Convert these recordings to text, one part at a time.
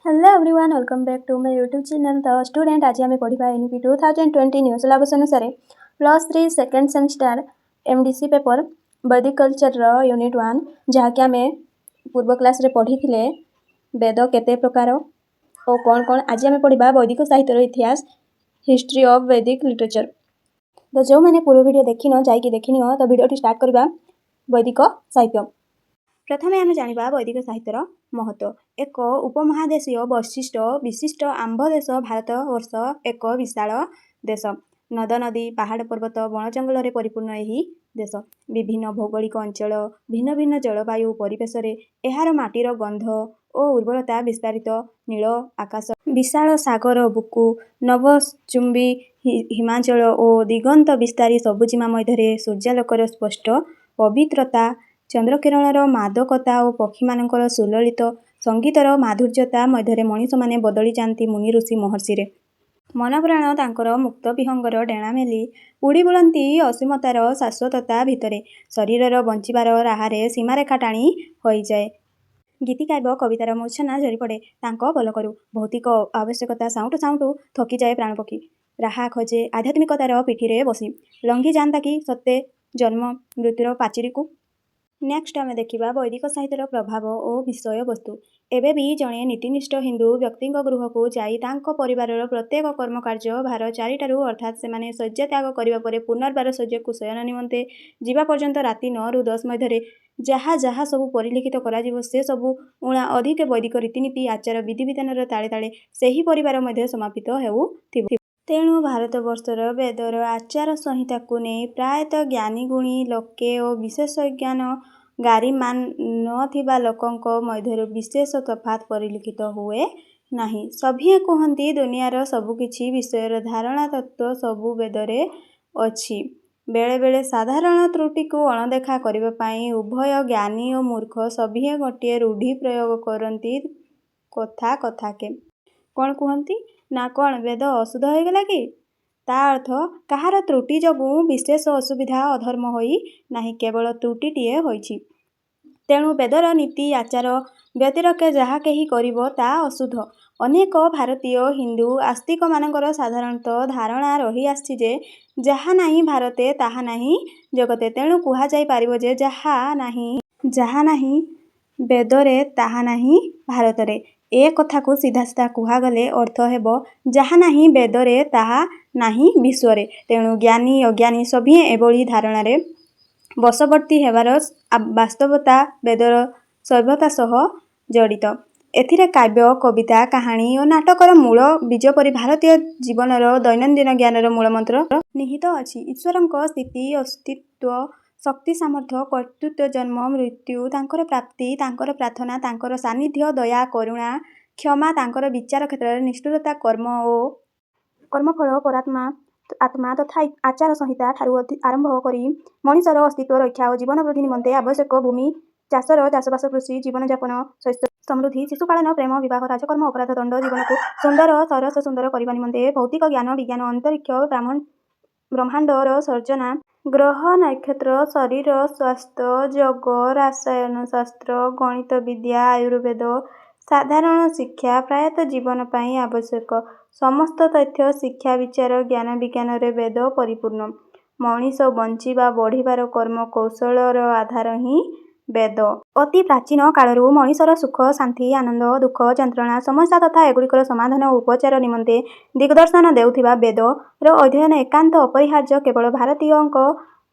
Hello everyone, welcome back to my YouTube channel. तो student आज आम पढ़ा एनपी 2020 न्यू सिलेबस अनुसार +3 second semester MDC paper Vedic culture Unit-1 जहाँकि आम पूर्व क्लास रे पढ़ी थे वेद केते प्रकार और कौन कौन आज आम पढ़ा वैदिक साहित्य इतिहास हिस्ट्री ऑफ वैदिक लिटरेचर। तो जो मैंने पूर्व वीडियो देखिन जाइए देखनी तो वीडियो स्टार्ट करवा वैदिक साहित्य। प्रथमे आम जाना वैदिक साहित्यर महत्व। एक उपमहादेशीय वैशिष्ट्य विशिष्ट आंभ देश भारत वर्ष एक विशाल देश। नद नदी पहाड़ पर्वत बण जंगल परिपूर्ण यही देश। विभिन्न भौगोलिक अंचल भिन्न भिन्न जलवायु परिवेश एहार माटीर गंध और उर्वरता विस्तारित नील आकाश विशाल सागर बुकु नभचुंबी हिमाचल और दिगंत विस्तारी सबुजिमा मध्य सूर्यालोकर स्पष्ट पवित्रता चंद्रकिरणर मादकता और पक्षी मानकर सुललित संगीतर माधुर्यता मध्य मनीष माने बदली जाती मुनि ऋषि महर्षि मन प्राण तांकर मुक्त विहंगर डेणा मेली उड़ी बुलती असीमतार शाश्वतता भितरे शरीरर बंचिबार राहारे सीमारेखा टाणी हो जाए। गीतिकाव्य कवितार मूर्छना झरी पड़े तांको बल करू भौतिक आवश्यकता साउंटू साउंटू थकी जाए प्राणपक्षी राहा खोजे आध्यात्मिकतार पिठिरे बसी लंघी जाता कि सत्य जन्म मृत्युर पाचिरी को। नेक्स्ट आम देखा वैदिक साहित्यर प्रभाव और विषय वस्तु। एबे भी जड़े नीतिनिष्ठ हिंदू व्यक्ति गृह को जाई तांको परिवार प्रत्येक कर्म कार्य भार चारिटारू अर्थात से शय्या त्याग करने पुनर्बार शय्या को शयन निमंते जीवा पर्यंत राति 9 ରୁ 10 मध्य जहाँ जहाँ सबू परिलिखित कर से सबू उणा अधिक वैदिक रीतिनीति आचार विधिविधान ताले ताले सही परिवार मध्य समापित हेउथिबो। तेणु भारत वर्षर वेदर आचार संहिता को नहीं प्रायतः ज्ञानी गुणी लोके और विशेष ज्ञान गारीमान नथिबा लोकंक मध्य विशेष तफात परिलिखित हुए नहीं। सभीए कहती दुनियार सबुकिछि विषयर धारणा तत्व सबु वेदरे अछि। बेले बेले साधारण त्रुटि को अणदेखा करिबा पई उभय ज्ञानी और मूर्ख सभीए गोटे रूढ़ि प्रयोग करती कथा कथाके कौन कहती ना कौन वेद अशुद्ध हो गला कि ता अर्थ कहार त्रुटि जगू विशेष असुविधा अधर्म होई नहीं केवल त्रुटिटीए होइछि। तेणु वेदर नीति आचार व्यतिरके जहा केही करिबो ता अशुद्ध। अनेक भारतीय हिंदू आस्तिक मानकर साधारणतः धारणा रही आछि जे जहा नाही भारते ताहा नाही जगते। तेणु कुहा जाई पारिबो जे जहा नाही वेदरे ताहा नाही भारतरे। ए कथा को सीधा सीधा कुहागले अर्थ हेबो जहा नाही वेदरे ताहा नाही विश्वरे। तेणु ज्ञानी अज्ञानी सभी एभली धारणारे बशवर्ती हेबार वास्तवता वेदर सभ्यता सह जड़ित। एथिरे काव्य कविता कहानी और नाटकर मूल बीज परि भारतीय जीवनर दैनंदिन ज्ञानर मूलमंत्र निहित अछि। ईश्वरक स्थिति अस्तित्व शक्ति सामर्थ्य कर्तृत्व जन्म मृत्यु तांकर प्राप्ति तांकर प्रार्थना तांकर सानिध्य दया करुणा क्षमा तांकर विचार क्षेत्र में निष्ठुरता कर्म और कर्मफल परात्मा आत्मा तथा आचार संहिता ठारू आरंभ करी मनीषर अस्तित्व रक्षा और जीवन वृद्धि निमंते आवश्यक भूमि चाषर चाषबास कृषि जीवन यापन स्वास्थ्य समृद्धि शिशुपालन प्रेम विवाह राजकर्म अपराध दंड जीवन को सुंदर सरस सुंदर करने निमंते भौतिक ज्ञान विज्ञान अंतरिक्ष ब्रह्मांडर सर्जना ग्रह नक्षत्र शरीर स्वास्थ्य जग रसायन शास्त्र गणित विद्या आयुर्वेद साधारण शिक्षा प्रायतः जीवन पाई आवश्यक समस्त तथ्य शिक्षा विचार ज्ञान विज्ञान रे वेद परिपूर्ण। मनीष बंचिबा बढ़िबार कर्म कौशलर आधार ही वेद। अति प्राचीन कालरू मनीषर सुख शांति आनंद दुख जंत्रणा समस्या तथा एगुड़िकर समाधान और उपचार निमंते दिग्दर्शन देउथिबा वेदर अध्ययन एकांत अपरिहार्य केवल भारतीयंक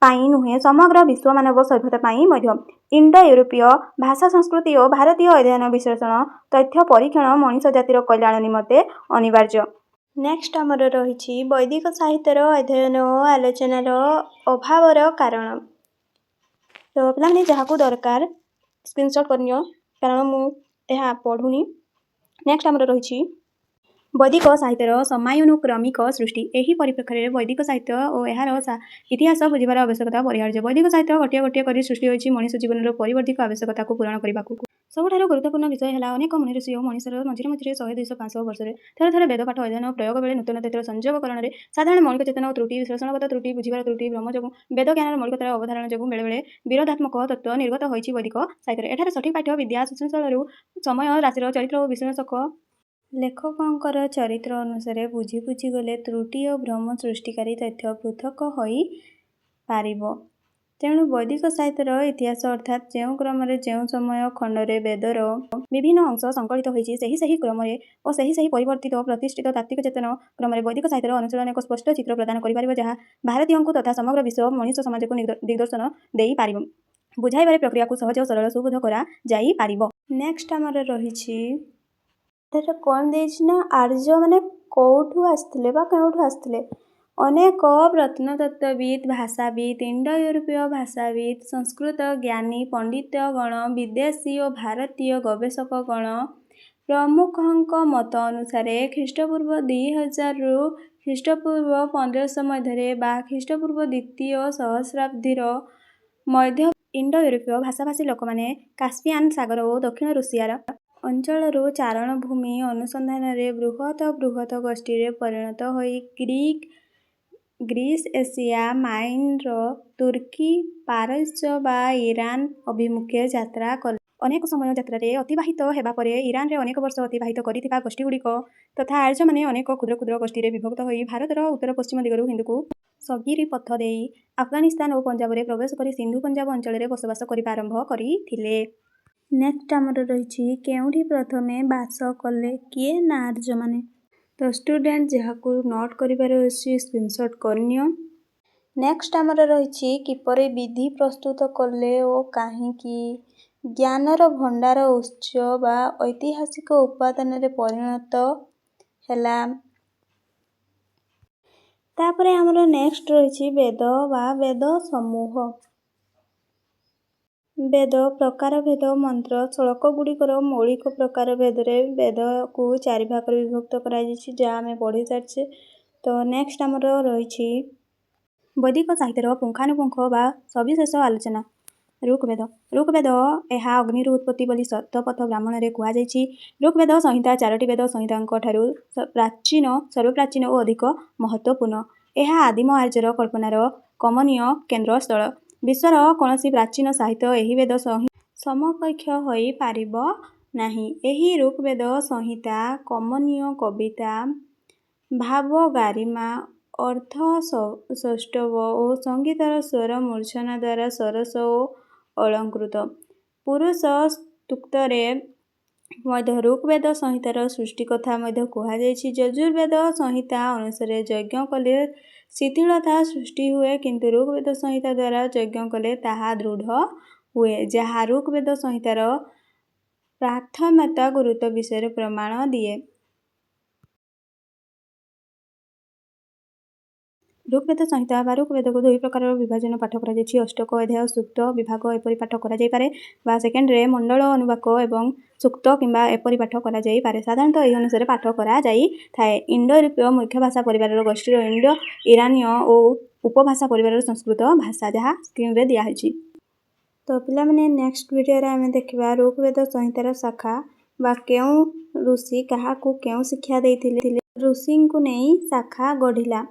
पाई नुहे समग्र विश्व मानव सभ्यता पाई मध्य। इंडो यूरोपीय भाषा संस्कृति और भारतीय अध्ययन विश्लेषण तथ्य परीक्षण मनीष जातिर कल्याण निमंते अनिवार्य। नेक्स्ट आमर रही वैदिक साहित्यर अध्ययन और आलोचनार अभावर कारण। तो पे जहाँ दरकार स्क्रीनशॉट करनियो कारण मुझे पढ़ुनी। नेक्स्ट आमर रही वैदिक साहित्यर समयानुक्रमिक सृष्टि। यही परिप्रेक्षी वैदिक साहित्य और यार इतिहास बुझार आवश्यकता परिहार्य। वैदिक साहित्य गोटे गोटे कर सृष्टि होती मनीष जीवन परिवर्तित आवश्यकता को पूरण करने को। सबुठ गुरुत्वपूर्ण विषय है अनेक मुनि ऋषि और मनीषर मझे मझे 100 200 500 वर्ष थे थे वेद पाठ अध्ययन प्रयोग बेले नूतन तथ्यर संयोगकरण साधारण मौलिक चेतना त्रुटि विश्लेषणगत त्रुटि बुझार त्रुटि भ्रम जो वेद ज्ञान मौलिकतार अवधारणा जो बेले बेले विरोधात्मक तत्व निर्गत होती वैदिक साहित्य। एठार सठिक पाठ्य विद्या सुशृंखल समय राशि चरित्र और विश्लेषक ଲେଖକଙ୍କର ଚରିତ୍ର ଅନୁସାରେ ବୁଝି ଗଲେ ତ୍ରୁଟି ଓ ଭ୍ରମ ସୃଷ୍ଟିକାରୀ ତଥ୍ୟ ପୃଥକ ହୋଇପାରିବ। ତେଣୁ ବୈଦିକ ସାହିତ୍ୟର ଇତିହାସ ଅର୍ଥାତ୍ ଯେଉଁ କ୍ରମରେ ଯେଉଁ ସମୟ ଖଣ୍ଡରେ ବେଦର ବିଭିନ୍ନ ଅଂଶ ସଂକଳିତ ହୋଇଛି ସେହି କ୍ରମରେ ଓ ସେହି ପରିବର୍ତ୍ତିତ ପ୍ରତିଷ୍ଠିତ ତାତ୍ତ୍ୱିକ ଚେତନ କ୍ରମରେ ବୈଦିକ ସାହିତ୍ୟର ଅନୁଶୀଳନ ଏକ ସ୍ପଷ୍ଟ ଚିତ୍ର ପ୍ରଦାନ କରିପାରିବ, ଯାହା ଭାରତୀୟଙ୍କୁ ତଥା ସମଗ୍ର ବିଶ୍ୱ ମଣିଷ ସମାଜକୁ ଦିଗ୍ଦର୍ଶନ ଦେଇପାରିବ। ବୁଝାଇବାରେ ପ୍ରକ୍ରିୟାକୁ ସହଜ ଓ ସରଳ ସୁବୋଧ କରାଯାଇପାରିବ। ନେକ୍ସଟ ଆମର ରହିଛି, ଏଠାରେ କ'ଣ ଦେଇଛି ନା ଆର୍ଯ୍ୟମାନେ କେଉଁଠୁ ଆସିଥିଲେ ବା କେଉଁଠୁ ଆସିଥିଲେ। ଅନେକ ପ୍ରତ୍ନତତ୍ତ୍ୱବିତ୍, ଭାଷାବିତ୍, ଇଣ୍ଡୋ ୟୁରୋପୀୟ ଭାଷାବିତ୍, ସଂସ୍କୃତ ଜ୍ଞାନୀ ପଣ୍ଡିତଗଣ, ବିଦେଶୀ ଓ ଭାରତୀୟ ଗବେଷକଗଣ ପ୍ରମୁଖଙ୍କ ମତ ଅନୁସାରେ ଖ୍ରୀଷ୍ଟପୂର୍ବ 2000ରୁ ଖ୍ରୀଷ୍ଟପୂର୍ବ 1500 ମଧ୍ୟରେ ବା ଖ୍ରୀଷ୍ଟପୂର୍ବ ଦ୍ୱିତୀୟ ସହସ୍ରାବ୍ଦୀର ମଧ୍ୟ ଇଣ୍ଡୋ ୟୁରୋପୀୟ ଭାଷାଭାଷୀ ଲୋକମାନେ କାସ୍ପିଆନ୍ ସାଗର ଓ ଦକ୍ଷିଣ ରୁଷିଆର ଅଞ୍ଚଳରୁ ଚାରଣଭୂମି ଅନୁସନ୍ଧାନରେ ବୃହତ ଗୋଷ୍ଠୀରେ ପରିଣତ ହୋଇ ଗ୍ରୀସ୍, ଏସିଆ ମାଇନର, ତୁର୍କୀ, ପାରସ୍ୟ ବା ଇରାନ ଅଭିମୁଖେ ଯାତ୍ରା କଲେ। ଅନେକ ସମୟ ଯାତ୍ରାରେ ଅତିବାହିତ ହେବା ପରେ ଇରାନରେ ଅନେକ ବର୍ଷ ଅତିବାହିତ କରିଥିବା ଗୋଷ୍ଠୀଗୁଡ଼ିକ ତଥା ଆର୍ଯ୍ୟମାନେ ଅନେକ କ୍ଷୁଦ୍ର ଗୋଷ୍ଠୀରେ ବିଭକ୍ତ ହୋଇ ଭାରତର ଉତ୍ତର ପଶ୍ଚିମ ଦିଗରୁ ହିନ୍ଦୁକୁ ସଗିରି ପଥ ଦେଇ ଆଫଗାନିସ୍ତାନ ଓ ପଞ୍ଜାବରେ ପ୍ରବେଶ କରି ସିନ୍ଧୁ ପଞ୍ଜାବ ଅଞ୍ଚଳରେ ବସବାସ କରିବା ଆରମ୍ଭ କରିଥିଲେ। ନେକ୍ସଟ ଆମର ରହିଛି, କେଉଁଠି ପ୍ରଥମେ ବାସ କଲେ? କିଏ? ନା ଆର୍ଯ୍ୟମାନେ। ତ ଷ୍ଟୁଡେଣ୍ଟ ଯାହାକୁ ନୋଟ୍ କରିବାର ଅଛି ସ୍କ୍ରିନଶଟ୍ କରିନିଅ। ନେକ୍ସଟ ଆମର ରହିଛି, କିପରି ବିଧି ପ୍ରସ୍ତୁତ କଲେ ଓ କାହିଁକି? ଜ୍ଞାନର ଭଣ୍ଡାର ଉତ୍ସ ବା ଐତିହାସିକ ଉପାଦାନରେ ପରିଣତ ହେଲା। ତାପରେ ଆମର ନେକ୍ସଟ ରହିଛି ବେଦ ବା ବେଦ ସମୂହ। ବେଦ ପ୍ରକାରଭେଦ ମନ୍ତ୍ର ଶ୍ଳୋକଗୁଡ଼ିକର ମୌଳିକ ପ୍ରକାରଭେଦରେ ବେଦକୁ 4 ଭାଗରେ ବିଭକ୍ତ କରାଯାଇଛି, ଯାହା ଆମେ ପଢ଼ି ସାରିଛେ। ତ ନେକ୍ସଟ ଆମର ରହିଛି ବୈଦିକ ସାହିତ୍ୟର ପୁଙ୍ଖାନୁପୁଙ୍ଖ ବା ସବିଶେଷ ଆଲୋଚନା। ଋଗ୍ବେଦ ଏହା ଅଗ୍ନିରୁ ଉତ୍ପତ୍ତି ବୋଲି ଶତପଥ ବ୍ରାହ୍ମଣରେ କୁହାଯାଇଛି। ଋଗ୍ବେଦ ସଂହିତା 4ଟି ବେଦ ସଂହିତାଙ୍କ ଠାରୁ ସର୍ବପ୍ରାଚୀନ ଓ ଅଧିକ ମହତ୍ତ୍ୱପୂର୍ଣ୍ଣ। ଏହା ଆଦିମ ଆର୍ଯ୍ୟର କଳ୍ପନାର କମନୀୟ କେନ୍ଦ୍ରସ୍ଥଳ। ବିଶ୍ୱର କୌଣସି ପ୍ରାଚୀନ ସାହିତ୍ୟ ଏହି ବେଦ ସମକକ୍ଷ ହୋଇପାରିବ ନାହିଁ। ଏହି ଋଗ୍ବେଦ ସଂହିତା କମନୀୟ କବିତା, ଭାବଗାରିମା, ଅର୍ଥ ସୌଷ୍ଠବ ଓ ସଙ୍ଗୀତର ସ୍ୱର ମୂର୍ଚ୍ଛନା ଦ୍ୱାରା ସରସ ଓ ଅଳଙ୍କୃତ। ପୁରୁଷ ସୂକ୍ତରେ ମଧ୍ୟ ଋଗ୍ବେଦ ସଂହିତାର ସୃଷ୍ଟି କଥା ମଧ୍ୟ କୁହାଯାଇଛି। ଯଜୁର୍ବେଦ ସଂହିତା ଅନୁସାରେ ଯଜ୍ଞ କଲେ ଶିଥିଳତା ସୃଷ୍ଟି ହୁଏ, କିନ୍ତୁ ଋଗ୍ବେଦ ସଂହିତା ଦ୍ୱାରା ଯଜ୍ଞ କଲେ ତାହା ଦୃଢ଼ ହୁଏ, ଯାହା ଋଗ୍ବେଦ ସଂହିତାର ପ୍ରାଥମ୍ୟତା ଗୁରୁତ୍ୱ ବିଷୟରେ ପ୍ରମାଣ ଦିଏ। ଋଗ୍ବେଦ ସଂହିତା ବା ଋଗ୍ବେଦକୁ 2 ପ୍ରକାରର ବିଭାଜନ ପାଠ କରାଯାଇଛି। ଅଷ୍ଟକ ଅଧ୍ୟାୟ ସୂକ୍ତ ବିଭାଗ ଏପରି ପାଠ କରାଯାଇପାରେ ବା ସେକେଣ୍ଡରେ ମଣ୍ଡଳ ଅନୁବାକ ଏବଂ ସୂକ୍ତ କିମ୍ବା ଏପରି ପାଠ କରାଯାଇପାରେ। ସାଧାରଣତଃ ଏହି ଅନୁସାରେ ପାଠ କରାଯାଇଥାଏ। ଇଣ୍ଡୋ ୟୁରୋପୀୟ ମୁଖ୍ୟ ଭାଷା ପରିବାରର ଗୋଷ୍ଠୀର ଇଣ୍ଡୋ ଇରାନୀୟ ଓ ଉପଭାଷା ପରିବାରର ସଂସ୍କୃତ ଭାଷା, ଯାହା ସ୍କ୍ରିନରେ ଦିଆହେଇଛି। ତ ପିଲାମାନେ ନେକ୍ସଟ ଭିଡ଼ିଓରେ ଆମେ ଦେଖିବା ଋଗ୍ବେଦ ସଂହିତାର ଶାଖା ବା କେଉଁ ଋଷି କାହାକୁ କେଉଁ ଶିକ୍ଷା ଦେଇଥିଲେ, ଋଷିଙ୍କୁ ନେଇ ଶାଖା ଗଢ଼ିଲା।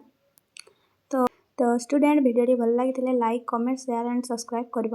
ତ ଷ୍ଟୁଡେଣ୍ଟ ଭିଡ଼ିଓଟି ଭଲ ଲାଗିଥିଲେ like, comment, share and subscribe କରିବ।